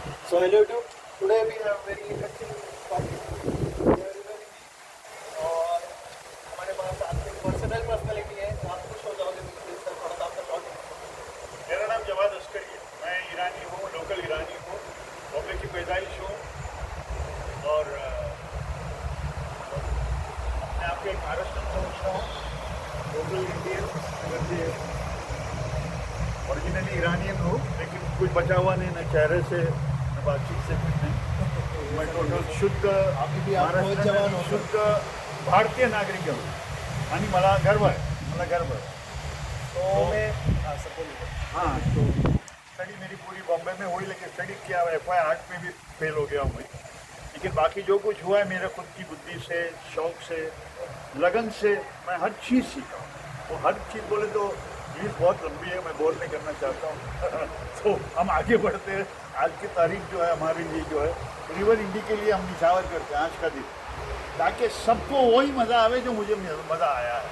So hello to today we have very interesting topic और हमारे पास आपकी पर्सनल पर्सनालिटी है तो आप खुश हो जाओगे बिल्कुल सर थोड़ा सा आपका थॉट। मेरा नाम जवाद अस्करी है। मैं ईरानी हूँ, लोकल ईरानी हूँ, बॉम्बे की पैदाइश हूँ और अपने आप को एक महाराष्ट्र समझता हूँ। लोकल इंडियन वैसे ओरिजिनली ईरानियन हूँ, लेकिन कुछ बचा हुआ नहीं, न चेहरे से न बातचीत से, कुछ नहीं। मैं टोटल शुद्ध अभी भी आप बहुत जवान हो। शुद्ध भारतीय नागरिक हूँ आणि मला गर्व आहे, मला गर्व आहे। तो मैं सर बोलिए। हाँ, तो स्टडी मेरी पूरी बॉम्बे में हुई, लेकिन स्टडी किया FY आर्ट में भी फेल हो गया हूँ मैं। लेकिन बाकी जो कुछ हुआ है मेरे खुद की बुद्धि से, शौक से, लगन से मैं हर चीज़ सीखा हूँ। वो हर चीज़ बोले तो इंग्लिश बहुत लंबी है, मैं बोल नहीं करना चाहता हूँ। तो हम आगे बढ़ते हैं। आज की तारीख जो है हमारे लिए जो है रिवर इंडी के लिए हम निछावर करते हैं आज का दिन, ताकि सबको वही मज़ा आवे जो मुझे मज़ा आया है,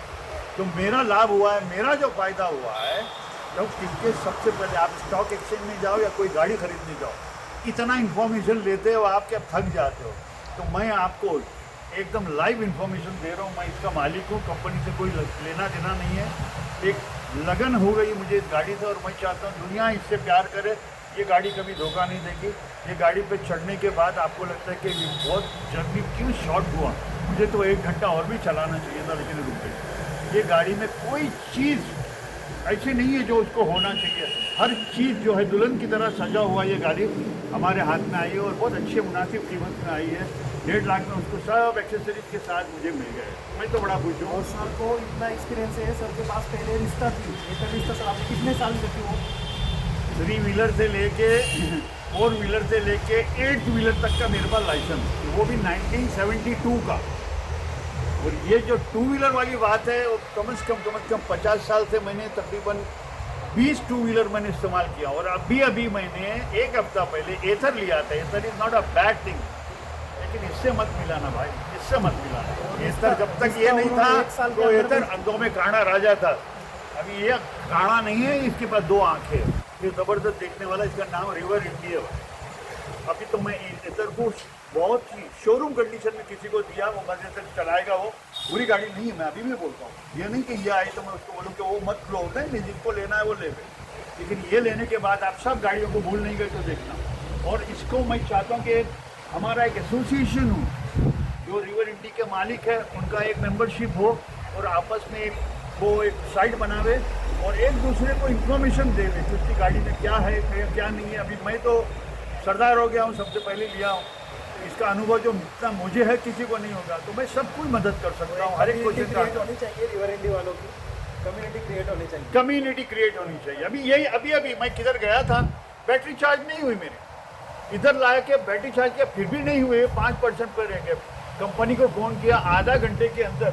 जो मेरा लाभ हुआ है, मेरा जो फ़ायदा हुआ है। तो क्योंकि सबसे पहले आप स्टॉक एक्सचेंज में जाओ या कोई गाड़ी खरीदने जाओ, इतना इन्फॉर्मेशन लेते हो आप कि आप थक जाते हो। तो मैं आपको एकदम लाइव इन्फॉर्मेशन दे रहा हूँ। मैं इसका मालिक हूँ, कंपनी से कोई लेना देना नहीं है। एक लगन हो गई मुझे इस गाड़ी से और मैं चाहता हूँ दुनिया इससे प्यार करे। ये गाड़ी कभी धोखा नहीं देगी। ये गाड़ी पे चढ़ने के बाद आपको लगता है कि ये बहुत जर्नी क्यों शॉर्ट हुआ, मुझे तो 1 घंटा और भी चलाना चाहिए था, लेकिन रुक गई। ये गाड़ी में कोई चीज़ ऐसी नहीं है जो उसको होना चाहिए। हर चीज़ जो है दुल्हन की तरह सजा हुआ ये गाड़ी हमारे हाथ में आई है और बहुत अच्छे मुनासिब कीमत में आई है। 1.5 लाख में उसको सब एक्सेसरीज के साथ मुझे मिल गए। मैं तो बड़ा खुश हूँ। और सर को इतना एक्सपीरियंस है, सर के पास पहले रिश्ता थी, ये रिश्ता सर आपने कितने साल में रखी हो? 3 व्हीलर से लेके 4 व्हीलर से लेके 8 व्हीलर तक का मेरे पास लाइसेंस, वो भी 1972 का। और ये जो 2 व्हीलर वाली बात है वो कम से कम 50 साल से मैंने तकरीबन 20 2 व्हीलर मैंने इस्तेमाल किया। और अभी मैंने 1 हफ्ता पहले एथर लिया था। Ather is not a bad thing, लेकिन इससे मत मिलाना भाई, इससे मत मिलाना। एथर जब तक ये नहीं था तो एथर अंधों में काना राजा था। अभी ये काना नहीं है, इसके पास 2 आँखें हैं, ये ज़बरदस्त देखने वाला। इसका नाम रिवर इंडिया है। अभी तो मैं एथर को बहुत ही शोरूम कंडीशन में किसी को दिया, वो मजे से चलाएगा। वो बुरी गाड़ी नहीं है, मैं अभी भी बोलता हूँ। ये नहीं कि ये आई तो मैं उसको बोलूँ कि वो मत लो, नहीं, जिसको लेना है वो ले ले। लेकिन ये लेने के बाद आप सब गाड़ियों को भूल नहीं गए तो देखना। और इसको मैं चाहता हूँ कि हमारा एक एसोसिएशन हो, जो रिवर इंडी के मालिक है उनका एक मेंबरशिप हो और आपस में वो एक साइट बनावे और एक दूसरे को इन्फॉर्मेशन दे कि उसकी गाड़ी में क्या है क्या नहीं है। अभी मैं तो सरदार हो गया हूँ, सबसे पहले लिया हूँ, इसका अनुभव जो इतना मुझे है किसी को नहीं होगा। तो मैं सबको मदद कर सकता हूँ। हर एक क्रिएट होनी चाहिए, रिवर इंडी वालों की कम्युनिटी क्रिएट होनी चाहिए। कम्युनिटी क्रिएट होनी चाहिए। अभी मैं किधर गया था, बैटरी चार्ज नहीं हुई मेरी, इधर लाया के बैटरी चार्ज किया फिर भी नहीं हुए, 5% पर रह गए। कंपनी को फ़ोन किया, आधा घंटे के अंदर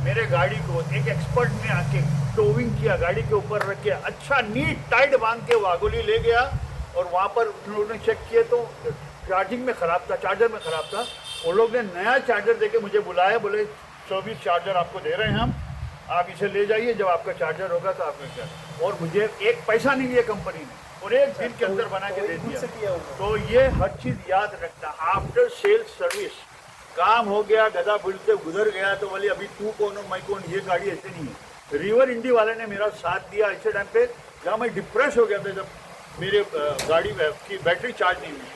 मेरे गाड़ी को एक एक्सपर्ट ने आके टोविंग किया, गाड़ी के ऊपर रख के अच्छा नीट टाइट बांध के वागोली ले गया। और वहाँ पर उन्होंने चेक किए तो चार्जिंग में ख़राब था, चार्जर में ख़राब था। वो लोग ने नया चार्जर देके मुझे बुलाया, बोले सर्विस चार्जर आपको दे रहे हैं हम, आप इसे ले जाइए, जब आपका चार्जर होगा तो आपने क्या। और मुझे 1 पैसा नहीं लिया कंपनी ने और 1 दिन के अंदर बना के दे दिया। तो ये हर चीज़ याद रखना। आफ्टर सेल्स सर्विस काम हो गया, गधा बुल से गुजर गया तो बोले अभी तू कौन हो मैं कौन। ये गाड़ी ऐसे नहीं है। रिवर इंडी वाले ने मेरा साथ दिया ऐसे टाइम पे जहाँ मैं डिप्रेस हो गया था, जब मेरे गाड़ी की बैटरी चार्ज नहीं हुई।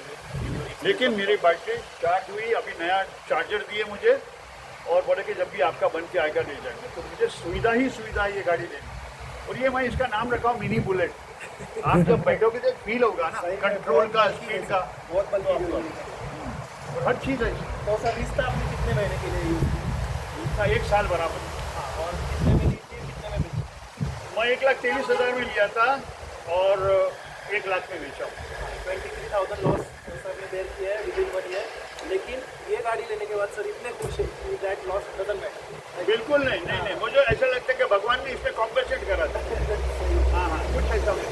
लेकिन मेरी बैटरी चार्ज हुई, अभी नया चार्जर दिए मुझे और बोले कि जब भी आपका बन के आएगा ले जाएंगे। तो मुझे सुविधा ही सुविधा ये गाड़ी लेनी। और ये मैं इसका नाम रखा हूँ मिनी बुलेट। आप जब बैठोगे तो फील होगा ना, कंट्रोल का, स्पीड का, बहुत बल्कि और हर चीज़ है। तो सर रिश्ता आपने कितने महीने के लिए यूज़ इसका 1 साल बराबर। हाँ, और कितने में ली थी, कितने में बेची? मैं 1,23,000 में लिया था और 1 लाख में बेचा। 23,000 लॉस सर ने बेयर किया है विदिन 1 ईयर। लेकिन ये गाड़ी लेने के बाद सर इतने खुश है कि दैट लॉस डजंट मैटर। बिल्कुल नहीं, मुझे ऐसा लगता है कि भगवान ने इसमें कॉम्पेंसेट करा था। हाँ, कुछ ऐसा नहीं।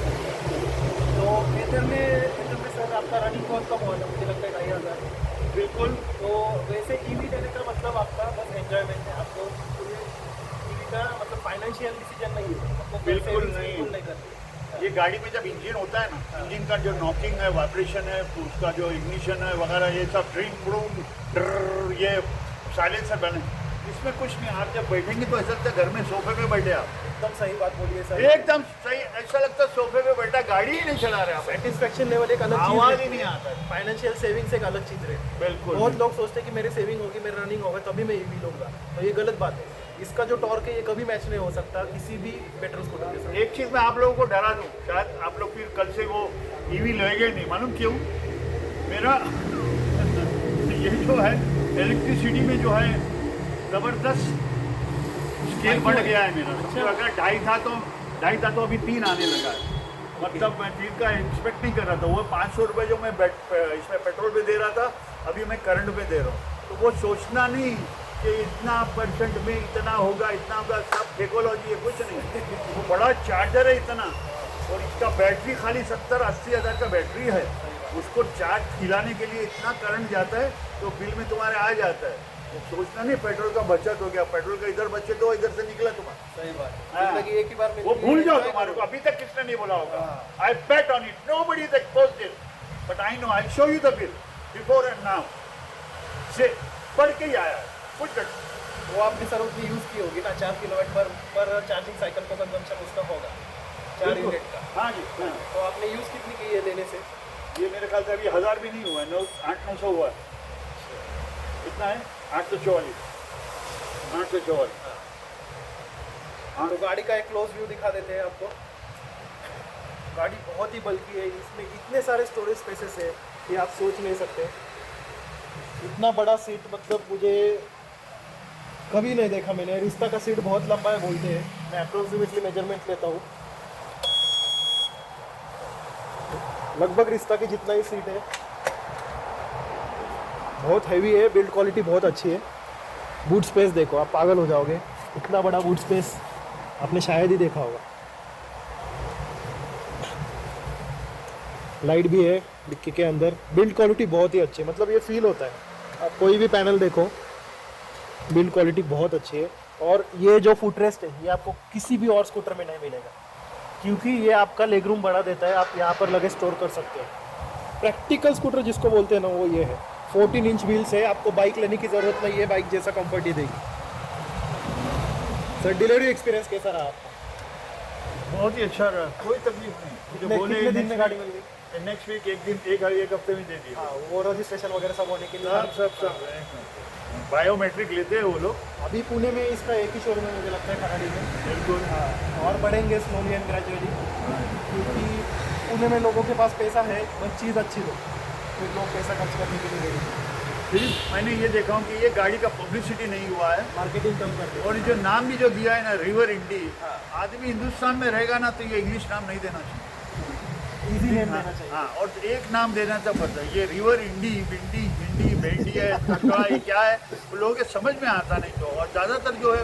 तो एथर में सर आपका रनिंग कॉस्ट कम होगा, मुझे लगता है 2,500। बिल्कुल। तो वैसे ईवी लेने का मतलब आपका बस एंजॉयमेंट है, आपको ईवी का मतलब फाइनेंशियल डिसीजन नहीं है, आपको बिल्कुल नहीं। नहीं करते। ये गाड़ी में जब इंजन होता है ना, इंजन का जो नॉकिंग है, वाइब्रेशन है, उसका जो इग्निशन है वगैरह, ये सब ड्रिंग ब्रूम ड्र, ये साइलेंसर बने, इसमें कुछ नहीं। आप जब बैठेंगे तो ऐसा लगता है घर में सोफे पे बैठे आप। एकदम सही बात बोलिए सर, एकदम सही, ऐसा लगता है सोफे पे बैठा, गाड़ी ही नहीं चला रहे आप, सेटिस्फेक्शन लेवल एक अलग आवाज चीज ही है। नहीं आता है। फाइनेंशियल सेविंग्स एक अलग चीज है। बिल्कुल। बहुत लोग सोचते हैं कि मेरी सेविंग होगी, मेरा रनिंग होगा तभी मैं ईवी लूंगा, तो ये गलत बात है। इसका जो टॉर्क है ये कभी मैच नहीं हो सकता किसी भी पेट्रोल स्कूटर के साथ। एक चीज मैं आप लोगों को डरा दूं, शायद आप लोग फिर कल से वो ईवी लेंगे नहीं, मालूम क्यों? मेरा ये जो है इलेक्ट्रिसिटी में जो है जबरदस्त स्केल बढ़ गया है मेरा। तो अगर 2.5 था तो अभी 3 आने लगा है। मतलब मैं 3 का एक्सपेक्ट नहीं कर रहा था। वो 500 रुपये जो मैं इसमें पेट्रोल पे दे रहा था, अभी मैं करंट पे दे रहा हूँ। तो वो सोचना नहीं कि इतना परसेंट में इतना होगा, इतना होगा, सब टेक्नोलॉजी है, कुछ नहीं। वो बड़ा चार्जर है इतना, और इसका बैटरी खाली 70-80 हज़ार का बैटरी है। उसको चार्ज खिलाने के लिए इतना करंट जाता है तो बिल में तुम्हारे आ जाता है। तो सोचना नहीं पेट्रोल का बचत हो गया, पेट्रोल का इधर बचत हो, इधर से निकला तुम्हारा। सही बात है। हाँ। जिंदगी एक ही बार मिलती वो है, भूल जाओ enjoy तुम्हारे को। करो। अभी तक किसने नहीं बोला होगा, I bet on it, nobody is exposed this, but I know, I show you the bill before and now. से पढ़ के ही आया है कुछ घट। वो आपने सर उतनी यूज की होगी ना, 4 किलोवाट पर चार्जिंग साइकिल का कंजम्पशन उसका होगा 4 यूनिट का। हाँ जी, हाँ। तो आपने यूज कितनी की है लेने से? ये मेरे ख्याल से अभी 1000 भी नहीं हुआ है, 800-900 हुआ है। कितना है? 844। 844। तो गाड़ी का एक क्लोज व्यू दिखा देते हैं आपको। गाड़ी बहुत ही बल्कि है, इसमें इतने सारे स्टोरेज स्पेसेस है कि आप सोच नहीं सकते। इतना बड़ा सीट मतलब मुझे कभी नहीं देखा मैंने। रिश्ता का सीट बहुत लंबा है बोलते हैं, मैं अप्रोक्सीमेटली मेजरमेंट लेता हूँ, लगभग रिश्ता की जितना ही सीट है। बहुत हैवी है, बिल्ड क्वालिटी बहुत अच्छी है। बूट स्पेस देखो, आप पागल हो जाओगे, इतना बड़ा बूट स्पेस आपने शायद ही देखा होगा। लाइट भी है डिक्की के अंदर, बिल्ड क्वालिटी बहुत ही अच्छी है, मतलब ये फील होता है। आप कोई भी पैनल देखो, बिल्ड क्वालिटी बहुत अच्छी है। और ये जो फुटरेस्ट है ये आपको किसी भी और स्कूटर में नहीं मिलेगा, क्योंकि ये आपका लेग रूम बढ़ा देता है, आप यहाँ पर लगे स्टोर कर सकते हो। प्रैक्टिकल स्कूटर जिसको बोलते हैं ना, वो ये है। 14 इंच व्हील्स है, आपको बाइक लेने की ज़रूरत नहीं है, बाइक जैसा कंफर्ट ही देगी। सर डिलीवरी एक्सपीरियंस कैसा रहा आपका? बहुत ही अच्छा रहा, कोई तकलीफ नहीं। कितने दिन में गाड़ी मिल गई? नेक्स्ट वीक एक हफ्ते में दे दिए। हाँ, वो रजिस्ट्रेशन वगैरह सब होने के लिए सब बायोमेट्रिक लेते हैं वो लोग। अभी पुणे में इसका एक ही शोरूम है मुझे लगता है, खराड़ी में। बिल्कुल। हाँ, और बढ़ेंगे स्लोली एंड ग्रेजुअली, क्योंकि पुणे में लोगों के पास पैसा है, बस चीज़ अच्छी दो, फिर लोग पैसा खर्च करने के लिए रेडी। फिर मैंने ये देखा हूँ कि ये गाड़ी का पब्लिसिटी नहीं हुआ है, मार्केटिंग कम कर दो। और जो नाम भी जो दिया है ना, रिवर इंडी, आदमी हिंदुस्तान में रहेगा ना तो ये इंग्लिश नाम नहीं देना चाहिए। इजी नेम देना चाहिए। हाँ, और एक नाम देना था पड़ता है, ये रिवर इंडी, विंडी, हिंडी, बेंडी है, कटड़ा, ये क्या है, वो लोगों के समझ में आता नहीं। तो और ज़्यादातर जो है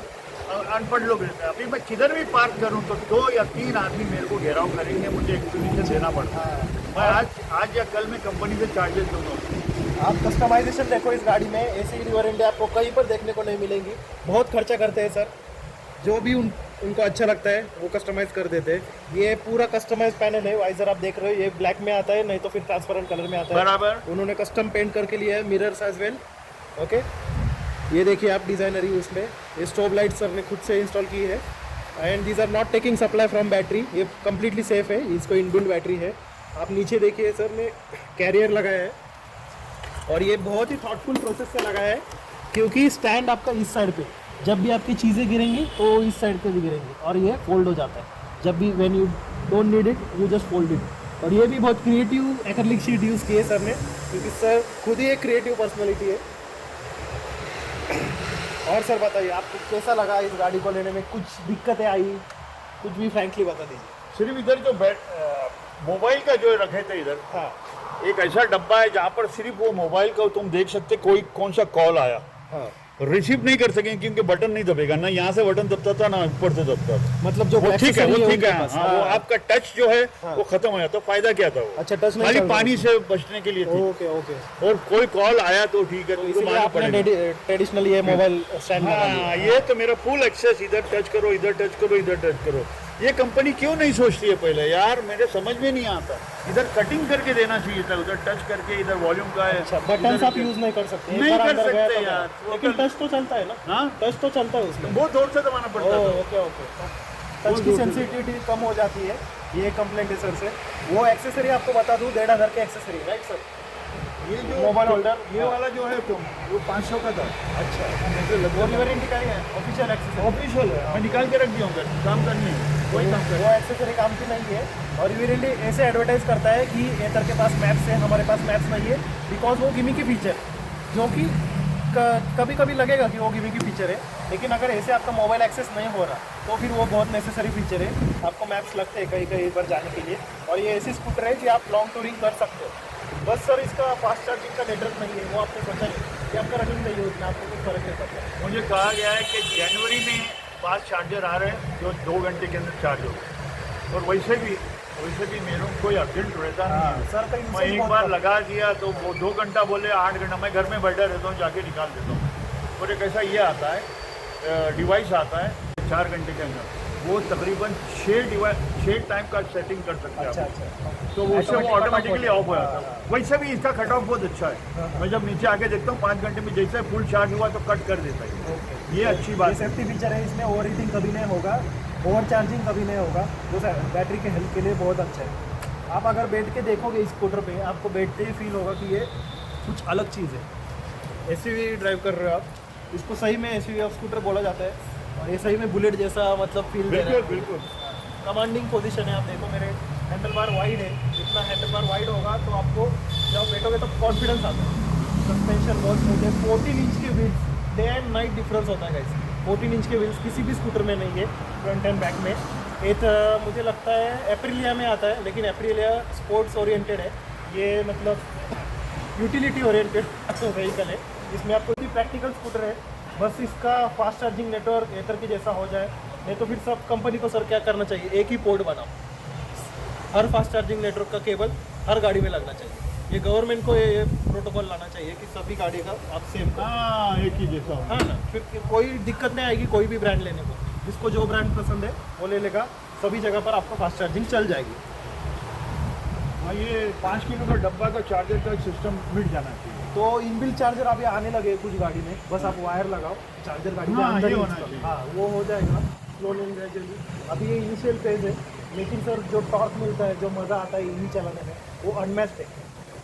अनपढ़ लोग रहते हैं। अभी मैं किधर भी पार्क करूँ तो 2 या 3 आदमी मेरे को घेराव करेंगे, मुझे एक्सप्लेनेशन देना पड़ता है। मैं आज या कल में कंपनी से चार्जेस दूंगा। आप कस्टमाइजेशन देखो इस गाड़ी में, ऐसी रिवर इंडिया आपको कहीं पर देखने को नहीं मिलेंगी। बहुत खर्चा करते हैं सर, जो भी उनको अच्छा लगता है वो कस्टमाइज कर देते हैं। ये पूरा कस्टमाइज पैनल है, वाइजर आप देख रहे हो, ये ब्लैक में आता है, नहीं तो फिर ट्रांसपेरेंट कलर में आता है। बराबर। उन्होंने कस्टम पेंट करके लिया है, मिरर्स एज वेल। ओके, ये देखिए आप डिज़ाइनरी उसमें, ये स्टॉप लाइट सर ने खुद से इंस्टॉल की है। And these are not taking supply from battery, ये कम्प्लीटली सेफ है, इसको इनबिल्ट बैटरी है। आप नीचे देखिए सर ने कैरियर लगाया है, और ये बहुत ही थॉटफुल प्रोसेस से लगाया है, क्योंकि स्टैंड आपका इस साइड पे, जब भी आपकी चीज़ें गिरेंगी तो इस साइड पे भी गिरेंगी, और ये फोल्ड हो जाता है जब भी when you don't need it you just fold it. और ये भी बहुत क्रिएटिव एक्रिलिक शीट यूज़ की है सर ने, क्योंकि सर खुद ही एक क्रिएटिव पर्सनैलिटी है। और सर बताइए आपको कैसा लगा इस गाड़ी को लेने में? कुछ दिक्कतें आई, कुछ भी फ्रैंकली बता दीजिए। सिर्फ इधर जो मोबाइल का जो रखे थे इधर, हाँ एक ऐसा डब्बा है जहाँ पर सिर्फ वो मोबाइल का तुम देख सकते कोई कौन सा कॉल आया, हाँ, रिसीव नहीं कर सकेंगे क्योंकि बटन नहीं दबेगा ना, यहाँ से बटन दबता था ना ऊपर से दबता था। मतलब जो वो ठीक है, वो accessory ठीक है। उनके पास, हाँ, वो आपका टच जो है हाँ। वो खत्म हो जाता, फायदा क्या था वो? अच्छा, टच नहीं खाली चल रहा पानी से बचने के लिए थी। ओके ओके, और कोई कॉल आया तो ठीक है, तुमको इसीलिए मानना आपने पड़ेगा। ट्रेडिशनली ये मोबाइल स्टैंड लगा लिया। हाँ, ये तो मेरा फुल एक्सेस, इधर टच करो, इधर टच करो, इधर टच करो। ये कंपनी क्यों नहीं सोचती है पहले यार, मेरे समझ में नहीं आता। इधर कटिंग करके देना चाहिए था, उधर टच करके, इधर वॉल्यूम का है। अच्छा, बटन आप यूज नहीं कर सकते, नहीं एक बार कर अंदर गया सकते तो यार। गया। लेकिन टच तो चलता है ना? हाँ, टच तो चलता है उसमें। बहुत जोर से दबाना पड़ता है। ओके ओके, टच की सेंसिटिविटी कम हो जाती है, ये कंप्लेंट है सर से। वो एक्सेसरी आपको बता दूं, 1500 की एक्सेसरी, राइट सर? ये जो मोबाइल होल्डर, ये वाला जो है तुम, वो 500 का था। अच्छा, वो वारंटी का ही है, ऑफिशियल एक्सेसरी। ऑफिशियल है, मैं निकाल के रख दिया हूँ, काम करने कोई काम कर। वो एक्सेसरी काम की नहीं है, और वारंटी ऐसे एडवर्टाइज करता है कि एथर के पास मैप्स है, हमारे पास मैप्स नहीं है, बिकॉज वो गिमी की फीचर, जो कि कभी कभी लगेगा कि वो गिमी की फीचर है, लेकिन अगर ऐसे आपका मोबाइल एक्सेस नहीं हो रहा तो फिर वो बहुत नेसेसरी फीचर है। आपको मैप्स लगते हैं कहीं कहीं पर जाने के लिए, और ये ऐसी स्कूटर है कि आप लॉन्ग टूरिंग कर सकते हो। बस सर इसका फास्ट चार्जिंग का नेटवर्क नहीं है, वो आपने सोचा नहीं कि आपका रनिंग नहीं होती, आपको कुछ फर्क नहीं पड़ता। मुझे कहा गया है कि जनवरी में फास्ट चार्जर आ रहे हैं जो 2 घंटे के अंदर चार्ज हो, और वैसे भी मेरे को कोई अर्जेंट रहता नहीं। सर का मैं एक बार लगा दिया तो वो 2 घंटा बोले 8 घंटा, मैं घर में बैठा रहता हूँ, जाके निकाल देता हूँ। और एक ऐसा ये आता है डिवाइस आता है 4 घंटे के अंदर, वो तकरीबन 6 टाइम का सेटिंग कर सकते हैं। अच्छा अच्छा, तो वो उससे वो ऑटोमेटिकली ऑफ हो जाता है। वैसे भी इसका कट ऑफ बहुत अच्छा है। मैं जब नीचे आके देखता हूँ 5 घंटे में जैसे फुल चार्ज हुआ तो कट कर देता है। ये अच्छी बात है। सेफ्टी फीचर है इसमें, ओवर हीटिंग कभी नहीं होगा, ओवर चार्जिंग कभी नहीं होगा, जो बैटरी के हेल्थ के लिए बहुत अच्छा है। आप अगर बैठ के देखोगे इस स्कूटर पे, आपको बैठते ही फील होगा कि ये कुछ अलग चीज़ है। एसयूवी ड्राइव कर रहे हो आप, इसको सही में एसयूवी ऑफ स्कूटर बोला जाता है, और ये सही में बुलेट जैसा मतलब फील दे रहा है। बिल्कुल कमांडिंग पोजीशन है। आप देखो मेरे हैंडल बार वाइड है, जितना हैंडल बार वाइड होगा तो आपको जब बैठोगे तो कॉन्फिडेंस आता है। सस्पेंशन बहुत स्मूथ है, 14 इंच के wheels, day and night difference होता है गाइस। 14 इंच के व्हील्स किसी भी स्कूटर में नहीं है, फ्रंट एंड बैक में। एक मुझे लगता है एप्रिलिया में आता है, लेकिन एप्रिलिया स्पोर्ट्स ओरिएंटेड है, ये मतलब यूटिलिटी ओरिएंटेड व्हीकल है। इसमें आपको भी प्रैक्टिकल स्कूटर है, बस इसका फास्ट चार्जिंग नेटवर्क एथर के जैसा हो जाए। नहीं तो फिर सब कंपनी को सर क्या करना चाहिए, एक ही पोर्ट बनाओ, हर फास्ट चार्जिंग नेटवर्क का केबल हर गाड़ी में लगना चाहिए। ये गवर्नमेंट को ये प्रोटोकॉल लाना चाहिए कि सभी गाड़ी का आप सेम, हाँ एक ही जैसा। हाँ ना, फिर कोई दिक्कत नहीं आएगी कोई भी ब्रांड लेने को। जिसको जो ब्रांड पसंद है वो ले लेगा, सभी जगह पर आपको फास्ट चार्जिंग चल जाएगी। हाँ, ये 5 किलो का डब्बा का चार्जर का सिस्टम मिट जाना चाहिए। तो इनबिल्ट चार्जर अभी आने लगे कुछ गाड़ी में, बस आप वायर लगाओ, चार्जर गाड़ी के हाँ, अंदर ये ही होना install। चाहिए। हाँ वो हो जाएगा स्लोली ग्रेजुअली। अभी ये इनिशियल फेज है, लेकिन सर जो टॉर्क मिलता है, जो मज़ा आता है ईवी चलाने में, वो अनमैच्ड है।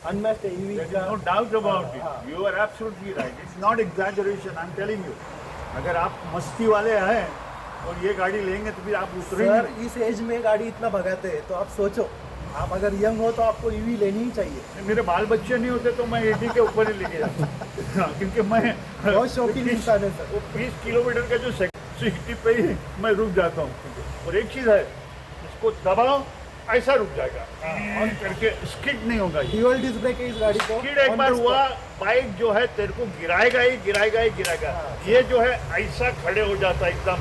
अनमैच्ड है ईवी का। No doubt about हाँ। it. You are absolutely right. It's not exaggeration. I'm telling you. अगर आप मस्ती वाले हैं और ये गाड़ी लेंगे तो फिर आप सर उतरेंगे। इस एज में गाड़ी इतना भगाते हैं, तो आप सोचो, आप अगर यंग हो तो आपको ईवी लेनी ही चाहिए। मेरे बाल बच्चे नहीं होते तो मैं 80 के ऊपर ही लेके जाता हाँ, क्योंकि मैं बहुत शौकीन इंसान है सर। वो 20 किलोमीटर का जो 60 पे ही मैं रुक जाता हूँ। और एक चीज़ है, इसको दबाओ ऐसा रुक जाएगा, ऑन करके स्किड नहीं होगा। ये ड्यूअल डिस्क ब्रेक है इस गाड़ी को। स्किड एक बार हुआ, बाइक जो है तेरे को गिराएगा ही गिराएगा ही गिराएगा। ये जो है ऐसा खड़े हो जाता है एकदम,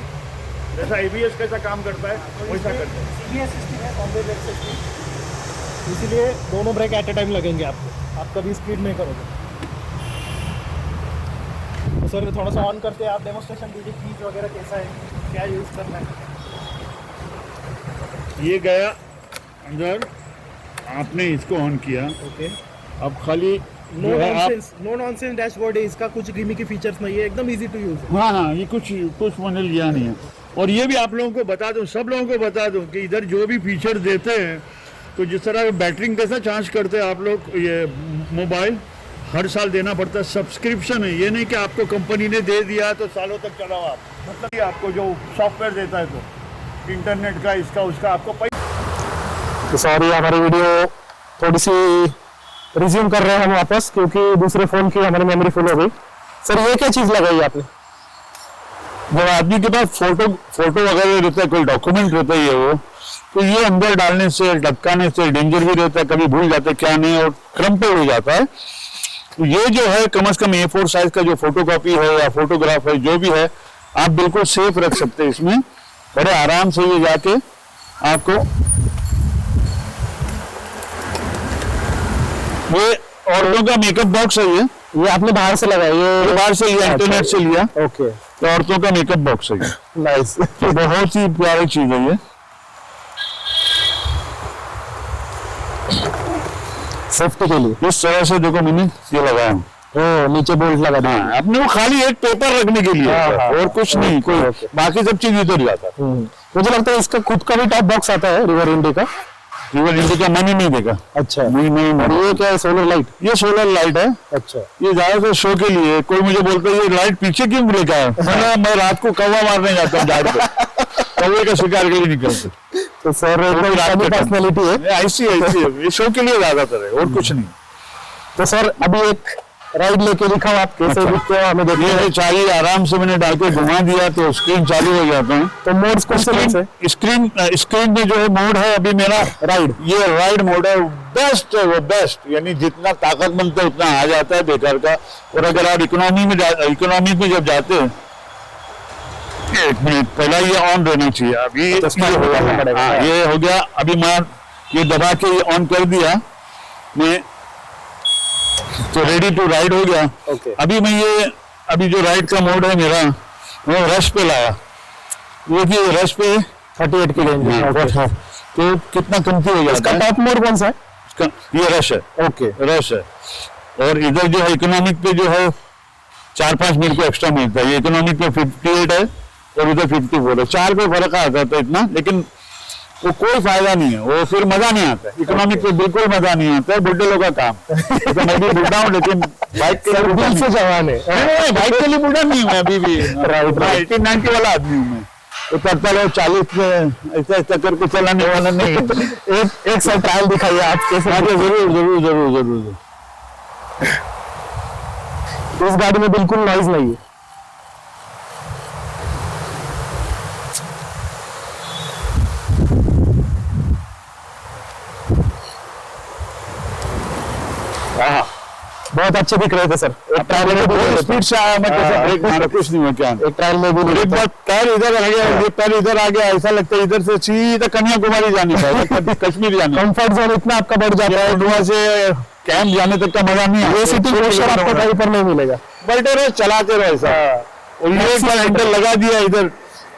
जैसा ABS कैसा काम करता है वैसा करता है। CBS सिस्टम है, कॉम्बो ब्रेक सिस्टम, इसीलिए दोनों ब्रेक एट ए टाइम लगेंगे आपको, आप कभी स्पीड नहीं करोगे। तो सर थोड़ा सा ऑन करते हैं, आप डेमोस्ट्रेशन दीजिए कीज वगैरह कैसा है, क्या यूज़ करना है। ये गया अंदर, आपने इसको ऑन किया, ओके, अब खाली नो जो है आप, नॉनसेंस डैशबोर्ड है इसका, कुछ गिमी की फीचर्स नहीं है, एकदम इजी टू यूज़ है। हाँ हाँ, ये कुछ मैंने लिया नहीं है। और ये भी आप लोगों को बता दूं, सब लोगों को बता दूं कि इधर जो भी फीचर देते हैं, तो जिस तरह बैटरी कैसा चार्ज करते हैं आप लोग, ये मोबाइल हर साल देना पड़ता है, सब्सक्रिप्शन है। ये नहीं कि आपको कंपनी ने दे दिया तो सालों तक चलाओ आप, मतलब ये आपको जो सॉफ्टवेयर देता है तो इंटरनेट का इसका उसका आपको पैसा। तो सॉरी, हमारी वीडियो थोड़ी सी रिज्यूम कर रहे हैं हम वापस, क्योंकि दूसरे फ़ोन की हमारी मेमोरी फुल हो गई। सर ये क्या चीज़ लगाई आपने? जब आदमी के पास फोटो वगैरह रहता है, कोई डॉक्यूमेंट रहता है वो, तो ये अंदर डालने से, लटकाने से डेंजर भी रहता है, कभी भूल जाते क्या नहीं, और क्रम्पल हो जाता है। तो ये जो है कम से कम A4 साइज का जो फोटोकॉपी है या फोटोग्राफ है जो भी है, आप बिल्कुल सेफ रख सकते हैं इसमें, बड़े आराम से ये जाके आपको। ये औरतों का मेकअप बॉक्स है, ये आपने बाहर से लगाया? ये बाहर से लिया, इंटरनेट से लिया। ओके, तो औरतों का मेकअप बॉक्स है ये। नाइस। तो बहुत ही प्यारी चीज है ये। सेफ्टी के लिए। इस तरह से देखो मैंने ये लगाया। ओ नीचे बोल्ट लगा दिया। हाँ, अपने वो खाली एक पेपर रखने के लिए हाँ, हाँ, और कुछ नहीं, कोई ओके। बाकी सब चीज इधर जाता है। मुझे लगता है इसका खुद का भी टॉप बॉक्स आता है रिवर इंडी का। रिवर इंडी का मैंने नहीं देखा। अच्छा, नहीं और ये क्या है, सोलर लाइट? ये सोलर लाइट है। अच्छा, ये ज्यादातर शो के लिए। कोई मुझे बोलता है ये लाइट पीछे क्यों लेके आया? मैं रात को कौवा मारने जाता हूँ झाड़ पे, कौवे का शिकार के लिए निकलते। तो सर एकदम पर्सनैलिटी है। ऐसी है, ये शो के लिए ज्यादातर है और कुछ नहीं। तो सर अभी एक राइड लेके दिखाओ आप, कैसे दिखते हो हमें देखिए। ये चाबी आराम से मैंने डाल के घुमा दिया तो स्क्रीन चालू हो जाता है। तो मोड्स कौन से हैं? स्क्रीन में जो है मोड है अभी मेरा राइड, ये राइड मोड है। बेस्ट है वो, बेस्ट, यानी जितना ताकत बनता है उतना आ जाता है बेकार का। और अगर आप इकोनॉमी में जब जाते हैं, एक मिनट पहला ये ऑन रहना चाहिए। अभी तो इसमें हो जाना पड़ेगा। हाँ, ये हो गया। अभी मैं ये दबा के ये ऑन कर दिया मैं, तो रेडी टू राइड हो गया। ओके। अभी जो राइड का मोड है मेरा, वो रश पे लाया। देखिए रश पे 38 की रेंज है। तो कितना कमती हो इसका जाता है। टॉप मोड कौन सा है? ये रश है। ओके, रश है। और इधर जो है इकोनॉमिक पे जो है 4-5 मिनट को एक्स्ट्रा मिलता है। ये इकोनॉमिक पे 58 है और उधर 54 है। 4 पे फर्क आ जाता है इतना, लेकिन वो कोई फायदा नहीं है। वो फिर मजा नहीं आता। इकोनॉमिक पे बिल्कुल मजा नहीं आता है, बुढ़े लोगों का काम। तो मैं भी बुढ़ा हूँ, लेकिन बाइक के लिए दिल से जवान है। बाइक के लिए बुढ़ा नहीं हूँ मैं अभी भी। राइट। 1890 वाला आदमी हूँ मैं। तो करता रहो 40 में ऐसा करके चलाने वाला नहीं। एक साथ ट्रायल दिखाइए आप कैसे। जरूर। इस गाड़ी में बिल्कुल नॉइज नहीं है। बहुत अच्छे दिख रहे थे सर। एक ट्रायल में भी स्पीड से आया मैं, कैसे ब्रेक मारा कुछ नहीं हुआ। क्या एक ट्रायल में भी एक बार पैर इधर आ गया, ये पैर इधर आ गया, ऐसा लगता है इधर से सीधा कन्याकुमारी जानी चाहिए, कश्मीर जानी। कंफर्ट जोन इतना आपका बढ़ जाता है, वहाँ से कैंप जाने तक का मजा नहीं ये है। सिटी प्रेशर आपको कहीं पर नहीं मिलेगा। बैठे रहो, चलाते रहो ऐसा। और ये एक बार हैंडल लगा दिया इधर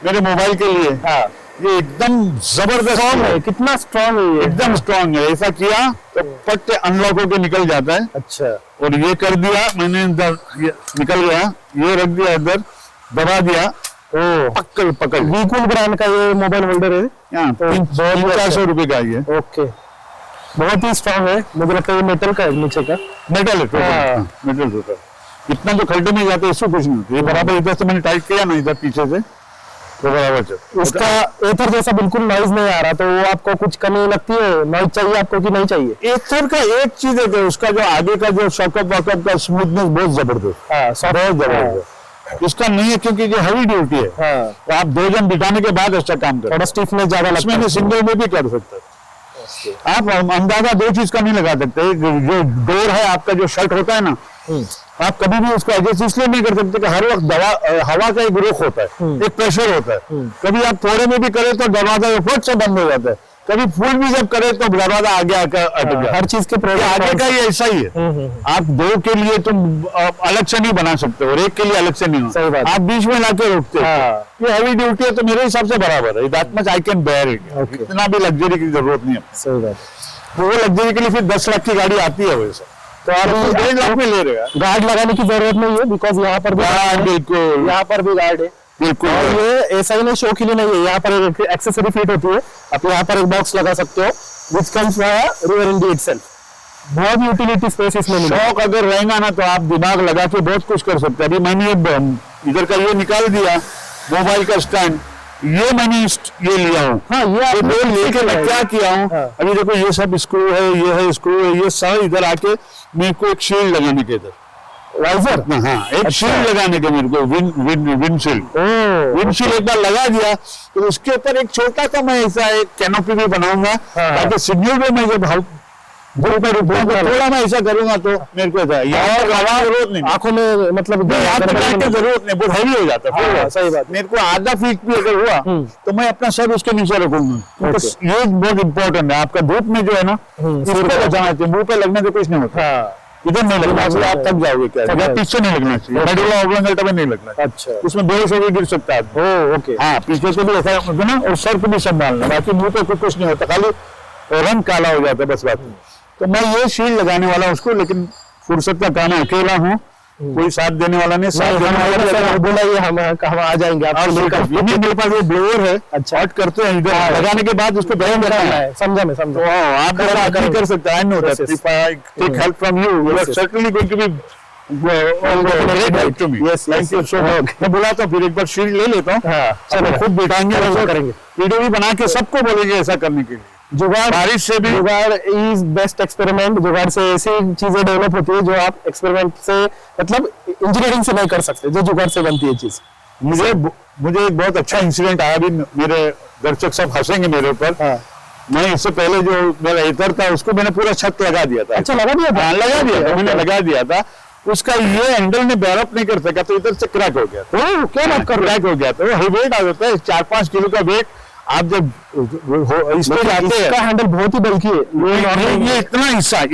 मेरे मोबाइल के लिए। हाँ, ये एकदम जबरदस्त है। कितना स्ट्रॉन्ग है ये? एकदम स्ट्रॉन्ग है। ऐसा किया तो पट अनलॉक होकर निकल जाता है। अच्छा, और ये कर दिया मैंने, इधर ये निकल गया, ये रख दिया इधर, दबा दिया, पकड़ वीकूल ब्रांड का ये मोबाइल होल्डर है। यहाँ तो बहुत ही 300-400 रुपए का ये। ओके, बहुत ही स्ट्रॉन्ग है। मुझे लगता है ये मेटल का है नीचे का। मेटल है, मेटल होता है। इतना तो खड्डे में जाते इससे कुछ नहीं होता। ये बराबर इधर से मैंने टाइट किया ना, इधर पीछे से तो बराबर चल। उसका एथर जैसा बिल्कुल नॉइज नहीं आ रहा, तो वो आपको कुछ कमी लगती है? नॉइज चाहिए आपको कि नहीं चाहिए? एथर का एक चीज है कि उसका जो आगे का जो शॉकअप वॉकअप का स्मूथनेस बहुत जबरदस्त। हाँ, बहुत जबरदस्त। इसका नहीं है क्योंकि ये हैवी ड्यूटी है। हाँ, तो आप 2 जन बिठाने के बाद अच्छा काम करें। थोड़ा स्टिफनेस ज्यादा लगता है। सिंगल में भी कर सकते हैं आप। अंदाजा 2 चीज का नहीं लगा सकते। जो डोर है आपका, जो शर्ट होता है ना, आप कभी भी उसको एडजस्ट इसलिए नहीं कर सकते कि हर वक्त हवा का एक रुख होता है, एक प्रेशर होता है। कभी आप थोड़े में भी करें तो दरवाजा फट से बंद हो जाता है, कभी फुल भी जब करें तो दरवाजा आगे आकर अटक जाता है। हर चीज के आगे का ये ऐसा ही है। आप 2 के लिए तुम अलग से नहीं बना सकते और एक के लिए अलग से नहीं सही बात। आप बीच में लाके रोकते हो। ये हैवी ड्यूटी है तो मेरे हिसाब से बराबर है। That much I can bear it. इतना भी लग्जरी की जरूरत नहीं है। सही बात। वो लग्जरी के लिए फिर 10 लाख की गाड़ी आती है वैसे, तो आप 1.5 लाख में ले रहे हैं। गार्ड लगाने की जरूरत नहीं है, बिकॉज यहाँ पर भी बिल्कुल, यहाँ पर भी गार्ड है। बिल्कुल। और ये ऐसा ही नहीं शो के लिए नहीं है, यहाँ पर एक एक्सेसरी फिट होती है। आप यहाँ पर एक बॉक्स लगा सकते हो which comes River Indie itself. बहुत यूटिलिटी स्पेस इसमें मिला। शौक अगर रहेगा ना तो आप दिमाग लगा के बहुत कुछ कर सकते हैं। अभी मैंने इधर का ये निकाल दिया, मोबाइल का स्टैंड, ये मैंने ये लिया हूँ। हाँ, ये दो लेके मैं क्या किया हूँ। हाँ। अभी देखो ये सब स्क्रू है, ये है स्क्रू है, ये सब इधर आके मेरे को एक शील्ड लगाने के इधर वाइजर। हाँ, एक शील्ड लगाने के मेरे को विंडशील्ड। ओह, विंडशील्ड एक बार लगा दिया तो उसके ऊपर एक छोटा सा मैं ऐसा एक कैनोपी भी बनाऊंगा, हाँ। ताकि सिग्नल पे मैं जब थोड़ा मैं ऐसा करूंगा तो मेरे को जरूरत नहीं, आंखों में मतलब जरूरत नहीं, बहुत हैवी हो जाता है। हाँ, सही बात। मेरे को आधा फीट भी अगर हुआ तो मैं अपना सर उसके नीचे रखूंगा, क्योंकि ये बहुत इंपॉर्टेंट है। आपका धूप में जो है ना, इसको बचाना चाहिए। मुंह पे लगने से कुछ नहीं होता। इधर नहीं लगना चाहिए, आप थक जाओगे। क्या पीछे नहीं लगना चाहिए, नहीं लगना चाहिए। अच्छा, उसमें बेहोश होकर गिर सकता है। ओके। हाँ, पीछे से भी ऐसा ना, और सर को भी संभालना, बाकी मुंह पे कुछ नहीं होता, खाली रंग काला हो जाता है बस बात। तो मैं ये शील्ड लगाने वाला हूँ उसको, लेकिन फुर्सत का काम है, अकेला हूँ, कोई साथ देने वाला नहीं, साथ देने वाला बोला ये हम आ जाएंगे आप लेकर। मेरे पास वो ब्लोअर है, अच्छा। हॉट करते हैं इधर, लगाने के बाद उसको गर्म करना है। समझा मैं, समझा। आप कर सकते हैं, I know that if I take help from you, you are certainly going to be great to me. Yes, thank you so much. मैं बुलाता हूँ, फिर एक बार शील्ड ले लेता हूँ, चलो खुद बिठाएंगे, करेंगे, वीडियो भी बना के सबको बोलेंगे ऐसा करने के लिए। जुगाड़, बारिश से भी जुगाड़ इज बेस्ट एक्सपेरिमेंट। जुगाड़ से ऐसी चीजें डेवलप होती है जो आप एक्सपेरिमेंट से, मतलब इंजीनियरिंग से नहीं कर सकते, जो जुगाड़ से बनती है चीज। मुझे एक बहुत अच्छा इंसिडेंट आया, भी मेरे दर्शक सब हंसेंगे मेरे ऊपर। मैं इससे पहले जो मेरा इतर था उसको मैंने पूरा छत लगा दिया था। अच्छा, लगा दिया था? लगा दिया था, मैंने लगा दिया था। उसका ये हैंडल ने बैरअप नहीं कर सका, तो इधर से क्रैक हो गया। क्या बात कर रहे क्रैक हो गया, तो वो वेट आ जाता है 4-5 किलो का वेट। आप जब इस पे जाते हैं, इसका हैंडल बहुत ही बल्कि है। ये इतना हिस्सा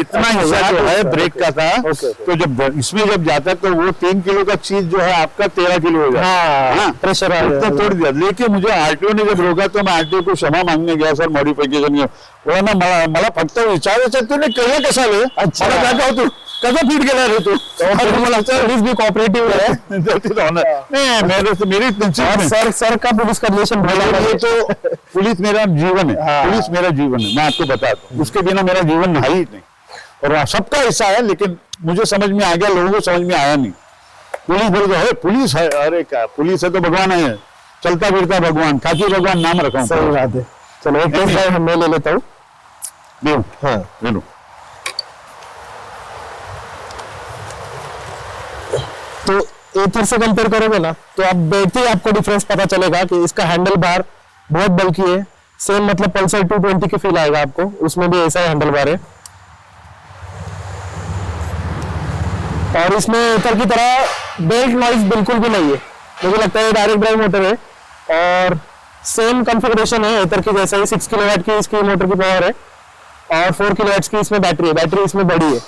जो है ब्रेक का था, तो जब इसमें जब जाता है तो वो 3 किलो का चीज जो है आपका 13 किलो हो जाता है। प्रेशर तोड़ दिया। लेकिन मुझे आरटीओ ने जब रोका तो मैं आरटीओ को क्षमा मांगने गया, सर मॉडिफिकेशन बोला ना, मला फक्त विचारायचं तूने केलं कसं रे? अच्छा, मला काय तू कसं फिट केला रे तू? मला पुलिस भी कोऑपरेटिव है। नहीं, मेरे सर का पुलिस का रिलेशन ये तो पुलिस मेरा जीवन है, पुलिस मेरा जीवन है, मैं आपको बताता हूँ। उसके बिना मेरा जीवन है ही नहीं। और सबका हिस्सा है, लेकिन मुझे समझ में आ गया, लोगों को समझ में आया नहीं। पुलिस बोल रहे पुलिस है, अरे क्या पुलिस है तो भगवान है, चलता फिरता भगवान, खाकी भगवान नाम रखा। सही बात है। चलो एक टेस्ट ड्राइव मैं ले लेता हूँ। ले लो। तो एथर से कंपेयर करोगे ना, तो आप बैठते ही आपको डिफरेंस पता चलेगा कि इसका हैंडल बार बहुत बल्कि है। सेम मतलब पल्सर 220 के फील आएगा आपको, उसमें भी ऐसा हैंडल बार है। और इसमें एथर की तरह बेल्ट नॉइज बिल्कुल भी नहीं है, मुझे लगता है डायरेक्ट ड्राइव मोटर है। और सेम कॉन्फ़िगरेशन है एथर की जैसा ही, 6 किलोवाट की इसकी मोटर की पावर है और 4 किलोवाट की इसमें बैटरी है। बैटरी इसमें बड़ी है।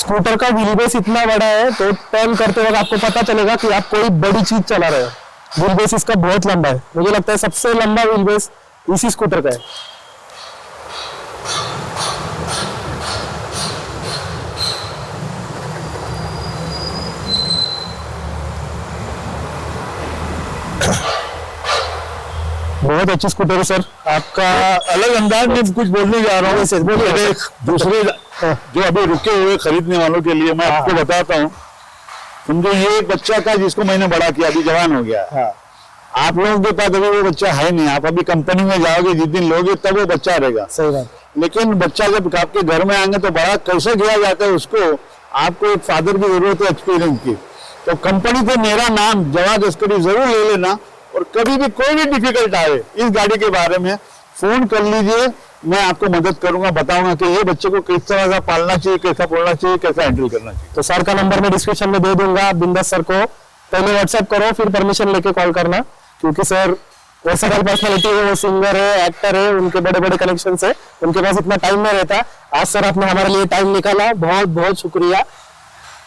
स्कूटर का व्हील बेस इतना बड़ा है तो टर्न करते वक्त आपको पता चलेगा कि आप कोई बड़ी चीज चला रहे हो। व्हील बेस इसका बहुत लंबा है, मुझे लगता है सबसे लंबा व्हील बेस इसी स्कूटर का है। बहुत अच्छी स्कूटर है सर, आपका अलग अंदाज में कुछ बोलने जा रहा हूँ। दूसरे जो अभी रुके हुए खरीदने वालों के लिए मैं आपको बताता हूँ। समझो ये एक बच्चा था जिसको मैंने बड़ा किया, अभी जवान हो गया। आप लोगों के पास अभी वो बच्चा है नहीं, आप अभी कंपनी में जाओगे, जिस दिन लोगे तब वो बच्चा रहेगा। सही बात। लेकिन बच्चा जब आपके घर में आएंगे तो बड़ा कैसे किया जाता है उसको, आपको एक फादर की जरूरत है एक्सपीरियंस की। तो कंपनी से मेरा नाम जवाद अस्करी जरूर ले लेना, और कभी भी कोई भी डिफिकल्ट आए इस गाड़ी के बारे में फोन कर लीजिए, मैं आपको मदद करूंगा, बताऊंगा कि ये बच्चे को किस तरह का पालना चाहिए, कैसा बोलना चाहिए, कैसा हैंडल करना चाहिए। तो सर का नंबर मैं डिस्क्रिप्शन में दे दूंगा, आप बिंदास सर को पहले व्हाट्सएप करो, फिर परमिशन लेके कॉल करना, क्योंकि सर वर्सेटाइल पर्सनालिटी है, वो सिंगर है, एक्टर है, उनके बड़े बड़े कनेक्शन है, उनके पास इतना टाइम नहीं रहता। आज सर आपने हमारे लिए टाइम निकाला, बहुत बहुत शुक्रिया।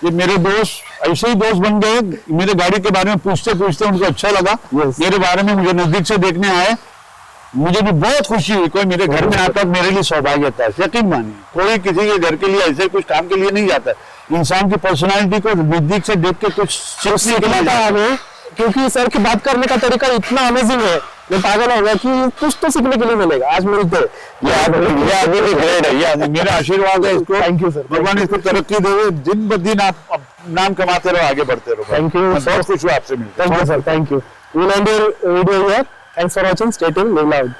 ये मेरे दोस्त ऐसे ही दोस्त बन गए, मेरे गाड़ी के बारे में पूछते पूछते उनको अच्छा लगा, मेरे बारे में मुझे नजदीक से देखने आए, मुझे भी बहुत खुशी हुई। कोई मेरे घर में आता मेरे लिए सौभाग्य था। यकीन मानिए, कोई किसी के घर के लिए ऐसे कुछ काम के लिए नहीं जाता, इंसान की पर्सनालिटी को नजदीक से देख के कुछ सीखना था हमें, क्योंकि सर की बात करने का तरीका इतना अमेजिंग है, मैं पागल हो गया कि कुछ तो सीखने के लिए मिलेगा। आज मिलते मेरा आशीर्वाद है इसको। थैंक यू सर, भगवान इसको तरक्की दे, दिन ब दिन आप नाम कमाते रहो, आगे बढ़ते रहो। थैंक यू, बहुत खुश हुआ आपसे मिलकर। Thank you sir, thank you. We'll end your video here. Thanks for watching, stay tuned, live loud.